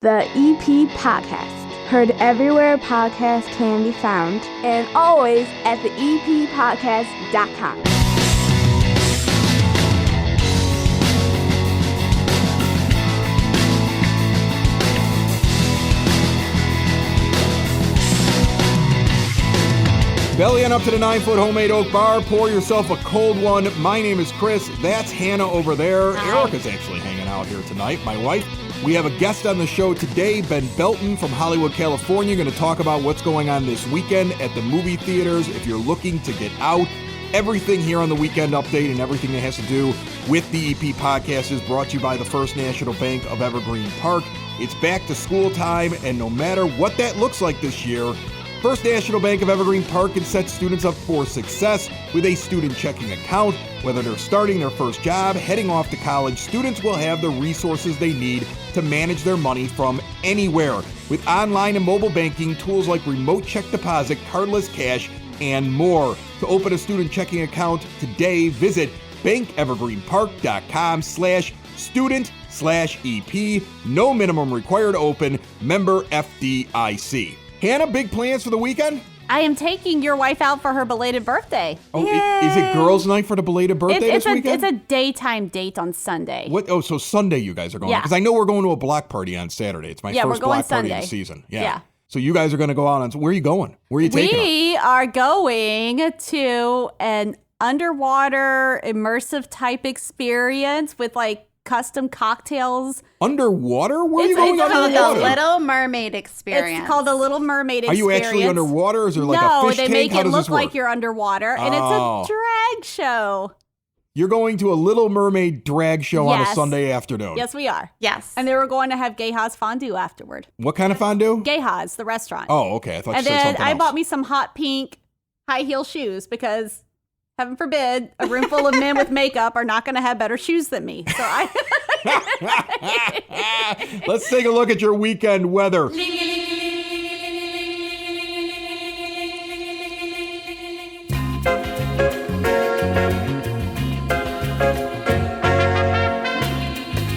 The EP Podcast. Heard everywhere podcasts can be found, and always at theeppodcast.com. Belly on up to the 9-foot homemade oak bar. Pour yourself a cold one. My name is Chris. That's Hannah over there. Hi. Erica's actually hanging out here tonight, my wife. We have a guest on the show today, Ben Belton from Hollywood, California. Going to talk about what's going on this weekend at the movie theaters. If you're looking to get out, everything here on the Weekend Update and everything that has to do with the EP Podcast is brought to you by the First National Bank of Evergreen Park. It's back to school time, and no matter what that looks like this year, First National Bank of Evergreen Park can set students up for success with a student checking account. Whether they're starting their first job, heading off to college, students will have the resources they need to manage their money from anywhere. With online and mobile banking, tools like remote check deposit, cardless cash, and more. To open a student checking account today, visit bankevergreenpark.com/student/EP. No minimum required to open. Member FDIC. Hannah, big plans for the weekend? I am taking your wife out for her belated birthday. Oh, is it girls' night for the belated birthday this weekend? It's a daytime date on Sunday. What? Oh, so Sunday you guys are going? Yeah. Because I know we're going to a block party on Saturday. It's my first block party of the season. Yeah. So you guys are going to go out on. Where are you going? Where are you taking her? We are going to an underwater immersive type experience with like custom cocktails. Underwater? Where are you It's going called underwater? The Little Mermaid experience. It's called a Little Mermaid Are experience. you actually underwater? Or is there like a fish they tank? make How it does look this work? like you're underwater, and Oh. it's a drag show. You're going to a Little Mermaid drag show on a Yes. Sunday afternoon. Yes, we are. Yes. And they were going to have Gayha's fondue afterward. What kind of fondue? Gayha's, the restaurant. Oh, okay. I thought And you said then something I else. bought me some hot pink high heel shoes because, heaven forbid, a room full of men with makeup are not going to have better shoes than me. So I. Let's take a look at your weekend weather.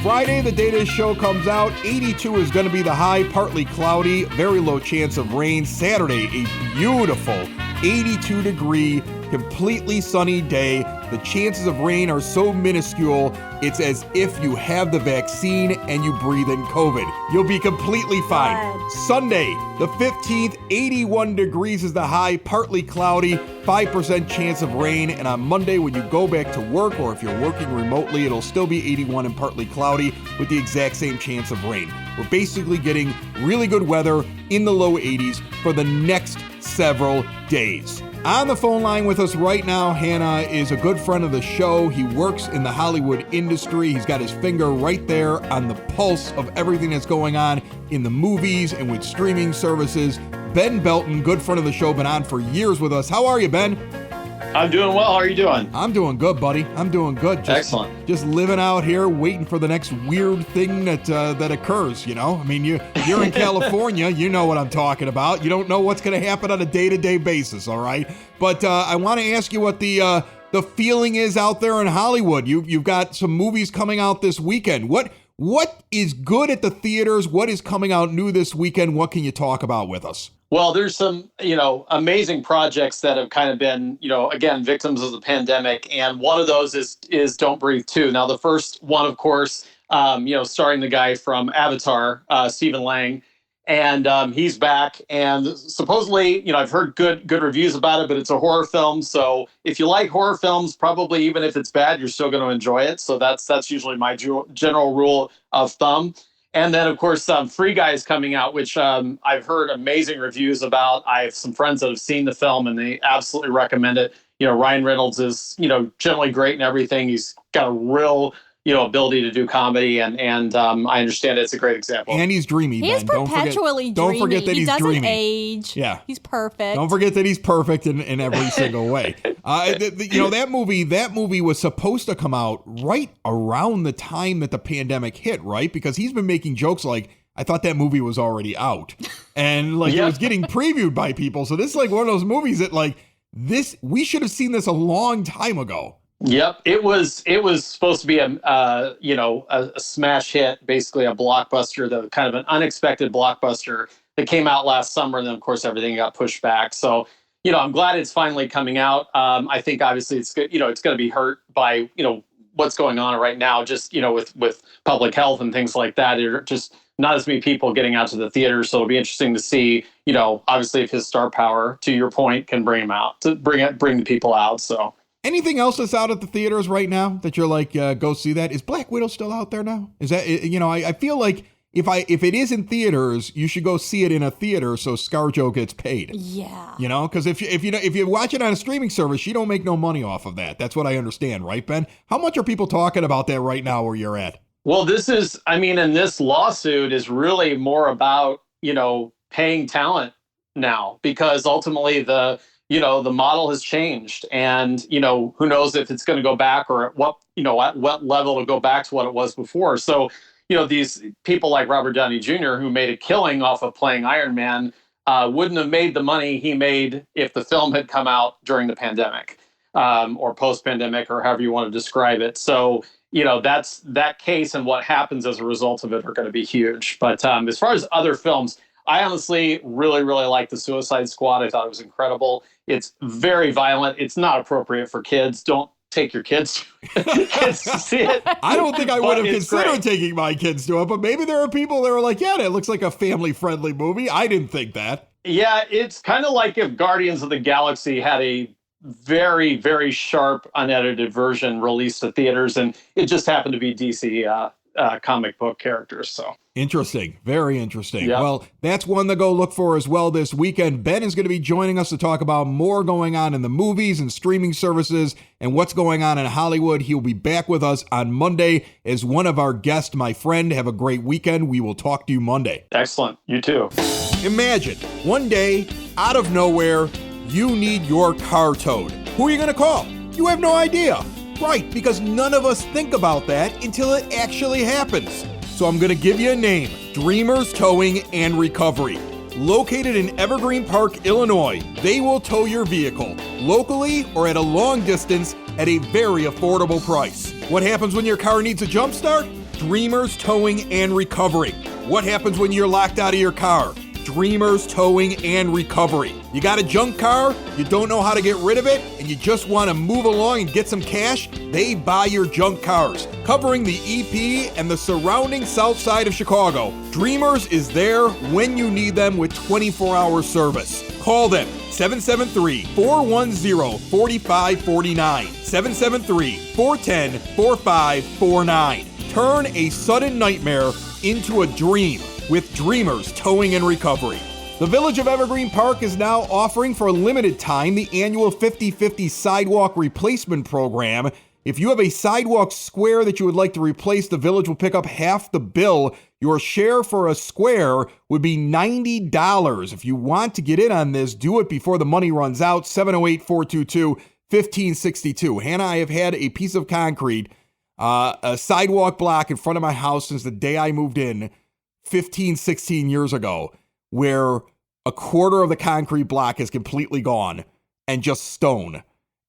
Friday, the day this show comes out, 82 is going to be the high, partly cloudy, very low chance of rain. Saturday, a beautiful 82-degree, completely sunny day. The chances of rain are so minuscule, it's as if you have the vaccine and you breathe in COVID. You'll be completely fine. Good. Sunday, the 15th, 81 degrees is the high, partly cloudy, 5% chance of rain. And on Monday, when you go back to work, or if you're working remotely, it'll still be 81 and partly cloudy with the exact same chance of rain. We're basically getting really good weather in the low 80s for the next several days. On the phone line with us right now, Hannah is a good friend of the show. He works in the Hollywood industry. He's got his finger right there on the pulse of everything that's going on in the movies and with streaming services. Ben Belton, good friend of the show, been on for years with us. How are you, Ben? I'm doing well. How are you doing? I'm doing good, buddy. I'm doing good. Excellent. Just living out here, waiting for the next weird thing that occurs. You know, I mean, you're in California. You know what I'm talking about. You don't know what's going to happen on a day-to-day basis. All right, but I want to ask you what the feeling is out there in Hollywood. You've got some movies coming out this weekend. What is good at the theaters? What is coming out new this weekend? What can you talk about with us? Well, there's some, amazing projects that have kind of been, again, victims of the pandemic. And one of those is Don't Breathe 2. Now, the first one, of course, starring the guy from Avatar, Stephen Lang. And he's back. And supposedly, I've heard good reviews about it, but it's a horror film. So if you like horror films, probably even if it's bad, you're still going to enjoy it. So that's usually my general rule of thumb. And then, of course, Free Guy is coming out, which I've heard amazing reviews about. I have some friends that have seen the film, and they absolutely recommend it. Ryan Reynolds is, generally great and everything. He's got a real, ability to do comedy, and I understand it's a great example. And he's dreamy, He is Ben. perpetually dreamy. Don't forget that he he's doesn't dreamy. age. Yeah. He's perfect. Don't forget that he's perfect in every single way. That movie was supposed to come out right around the time that the pandemic hit, right? Because he's been making jokes like, I thought that movie was already out. And it was getting previewed by people. So this is like one of those movies that we should have seen this a long time ago. Yep, it was supposed to be a smash hit, basically a blockbuster, the kind of an unexpected blockbuster that came out last summer, and then of course everything got pushed back. So I'm glad it's finally coming out. I think obviously it's good. It's going to be hurt by what's going on right now, just with public health and things like that. There are just not as many people getting out to the theaters, so it'll be interesting to see. Obviously if his star power, to your point, can bring him out to bring the people out. So. Anything else that's out at the theaters right now that you're like, go see that? Is Black Widow still out there now? Is that, I feel like if it is in theaters, you should go see it in a theater so ScarJo gets paid. Yeah. Because if you watch it on a streaming service, you don't make no money off of that. That's what I understand, right, Ben? How much are people talking about that right now where you're at? Well, and this lawsuit is really more about, paying talent now, because ultimately the model has changed, and, who knows if it's going to go back, or at what level to go back to what it was before. So, these people like Robert Downey Jr., who made a killing off of playing Iron Man, wouldn't have made the money he made if the film had come out during the pandemic, or post-pandemic, or however you want to describe it. So, that's that case, and what happens as a result of it are going to be huge. But as far as other films, I honestly really, really like The Suicide Squad. I thought it was incredible. It's very violent. It's not appropriate for kids. Don't take your kids to see it. I don't think I would have considered great. taking my kids to it, but maybe there are people that are like, yeah, that looks like a family-friendly movie. I didn't think that. Yeah, it's kind of like if Guardians of the Galaxy had a very, very sharp, unedited version released to theaters, and it just happened to be DC comic book characters. So interesting. Very interesting. Yep. Well, that's one to go look for as well this weekend. Ben is going to be joining us to talk about more going on in the movies and streaming services and what's going on in Hollywood. He'll be back with us on Monday as one of our guests, my friend. Have a great weekend. We will talk to you Monday. Excellent. You too. Imagine one day, out of nowhere, you need your car towed. Who are you going to call? You have no idea. Right, because none of us think about that until it actually happens. So I'm going to give you a name, Dreamers Towing and Recovery. Located in Evergreen Park, Illinois, they will tow your vehicle, locally or at a long distance, at a very affordable price. What happens when your car needs a jump start? Dreamers Towing and Recovery. What happens when you're locked out of your car? Dreamers Towing and Recovery. You got a junk car, you don't know how to get rid of it, and you just want to move along and get some cash? They buy your junk cars. Covering the EP and the surrounding south side of Chicago, Dreamers is there when you need them with 24-hour service. Call them 773-410-4549. 773-410-4549. Turn a sudden nightmare into a dream with Dreamers Towing and Recovery. The Village of Evergreen Park is now offering for a limited time the annual 50/50 sidewalk replacement program. If you have a sidewalk square that you would like to replace, the village will pick up half the bill. Your share for a square would be $90. If you want to get in on this, do it before the money runs out. 708-422-1562. Hannah, I have had a piece of concrete, a sidewalk block in front of my house since the day I moved in 15, 16 years ago, where a quarter of the concrete block is completely gone and just stone.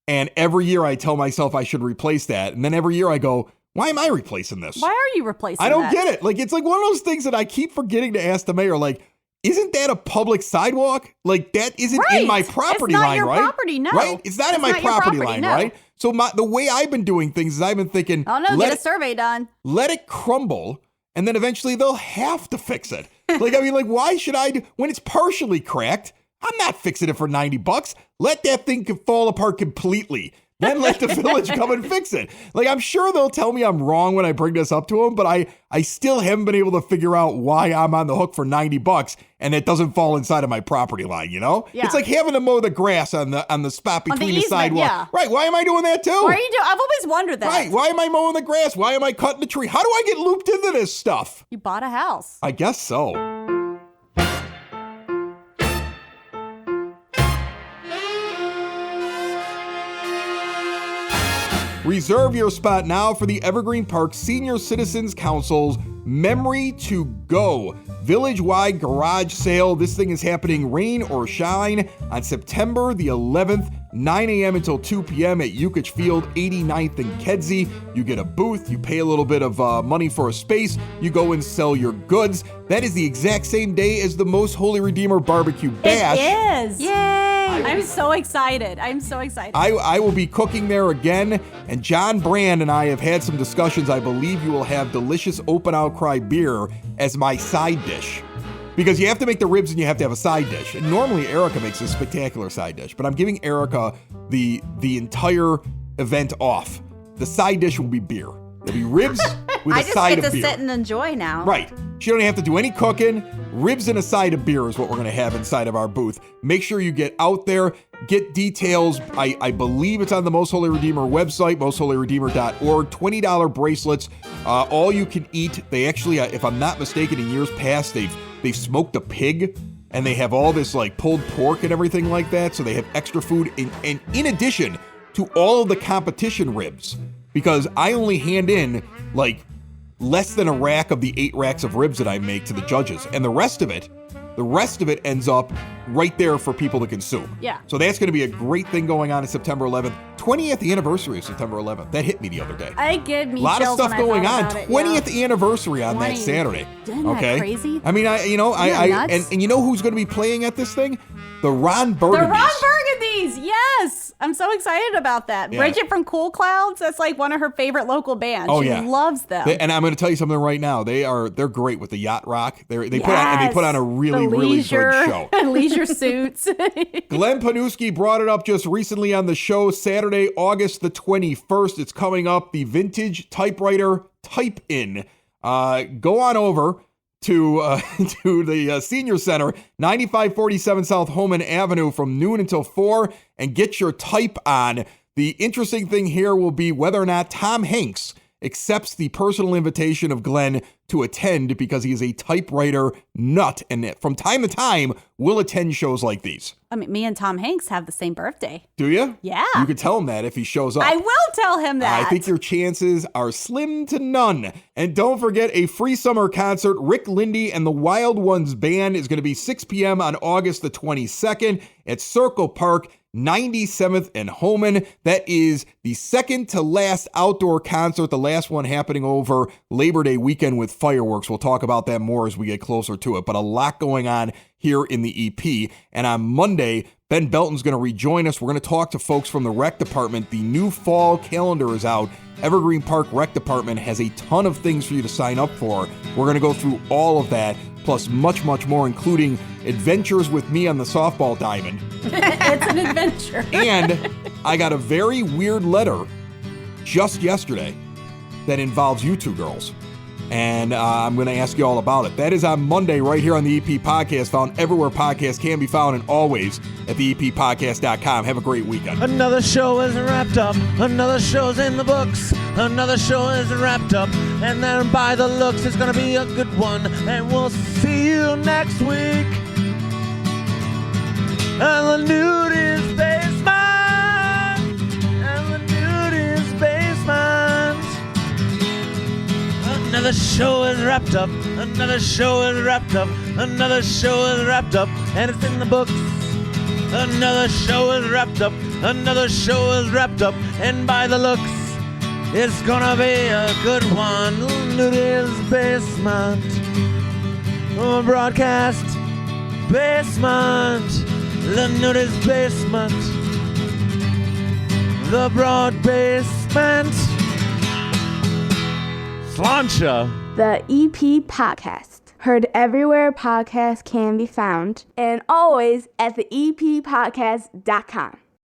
And every year I tell myself I should replace that. And then every year I go, why am I replacing this? Why are you replacing I don't that? get it. Like, it's like one of those things that I keep forgetting to ask the mayor, like, isn't that a public sidewalk? Like, that isn't in my property line, right? It's not your property, no. Right? It's not in my property line, no. right? So the way I've been doing things is I've been thinking, oh no, get a survey done. Let it crumble, and then eventually they'll have to fix it. Like, I mean, like, why should I when it's partially cracked, I'm not fixing it for $90. Let that thing fall apart completely. Then let the village come and fix it. Like, I'm sure they'll tell me I'm wrong when I bring this up to them, but I still haven't been able to figure out why I'm on the hook for $90 and it doesn't fall inside of my property line, you know? Yeah. It's like having to mow the grass on the spot between the sidewalk. Yeah. Right, why am I doing that too? Why are you doing? I've always wondered that. Right, why am I mowing the grass? Why am I cutting the tree? How do I get looped into this stuff? You bought a house. I guess so. Reserve your spot now for the Evergreen Park Senior Citizens Council's Memory to Go, village-wide garage sale. This thing is happening rain or shine on September the 11th, 9 a.m. until 2 p.m. at Yukich Field, 89th and Kedzie. You get a booth, you pay a little bit of money for a space, you go and sell your goods. That is the exact same day as the Most Holy Redeemer Barbecue Bash. It is. Yay! I'm so excited. I will be cooking there again, and John Brand and I have had some discussions. I believe you will have delicious open outcry beer as my side dish. Because you have to make the ribs and you have to have a side dish. And normally Erica makes a spectacular side dish, but I'm giving Erica the entire event off. The side dish will be beer. There'll be ribs with a side of beer. I just get to sit and enjoy now. Right. She don't have to do any cooking. Ribs and a side of beer is what we're going to have inside of our booth. Make sure you get out there. Get details. I believe it's on the Most Holy Redeemer website, mostholyredeemer.org. $20 bracelets. All you can eat. They actually, if I'm not mistaken, in years past, they've smoked a pig. And they have all this like pulled pork and everything like that. So they have extra food. And in addition to all of the competition ribs. Because I only hand in like less than a rack of the 8 racks of ribs that I make to the judges. And the rest of it ends up right there for people to consume. Yeah. So that's going to be a great thing going on September 11th. 20th anniversary of September 11th. That hit me the other day. I get me a lot of chills stuff when I going thought on. about it, 20th anniversary on 20. that Saturday. Isn't that crazy? I mean, nuts? and you know who's going to be playing at this thing? The Ron Burgundies. The Ron Burgundies, yes. I'm so excited about that. Yeah. Bridget from Cool Clouds, that's like one of her favorite local bands. Oh, she yeah. loves them. And I'm going to tell you something right now. They're great with the yacht rock. They put on a really good show. Leisure suits. Glenn Panuski brought it up just recently on the show. Saturday, August the 21st. It's coming up. The Vintage Typewriter Type-In. Go on over to the Senior Center, 9547 South Homan Avenue from noon until 4 and get your type on. The interesting thing here will be whether or not Tom Hanks accepts the personal invitation of Glenn to attend, because he is a typewriter nut and from time to time will attend shows like these. I mean, me and Tom Hanks have the same birthday. Do you? Yeah. You could tell him that if he shows up. I will tell him that. I think your chances are slim to none. And don't forget a free summer concert. Rick Lindy and the Wild Ones Band is going to be 6 p.m. on August the 22nd at Circle Park, 97th and Homan. That is the second to last outdoor concert, the last one happening over Labor Day weekend with fireworks. We'll talk about that more as we get closer to it, but a lot going on here in the EP. And on Monday, Ben Belton's going to rejoin us. We're going to talk to folks from the rec department. The new fall calendar is out. Evergreen Park Rec Department has a ton of things for you to sign up for. We're going to go through all of that, plus much, much more, including adventures with me on the softball diamond. It's an adventure. And I got a very weird letter just yesterday that involves you two girls. And I'm going to ask you all about it. That is on Monday right here on the EP Podcast, found everywhere podcasts can be found, and always at theeppodcast.com. Have a great weekend. Another show is wrapped up. Another show's in the books. Another show is wrapped up. And then by the looks, it's going to be a good one. And we'll see you next week. And the nude is basement. And the nude is basement. Another show is wrapped up. Another show is wrapped up. Another show is wrapped up. And it's in the books. Another show is wrapped up. Another show is wrapped up. And by the looks, it's gonna be a good one. Nudies Basement. Broadcast Basement. The Nudies Basement. The Broad Basement. Slancha. The EP Podcast. Heard everywhere podcasts can be found, and always at theeppodcast.com.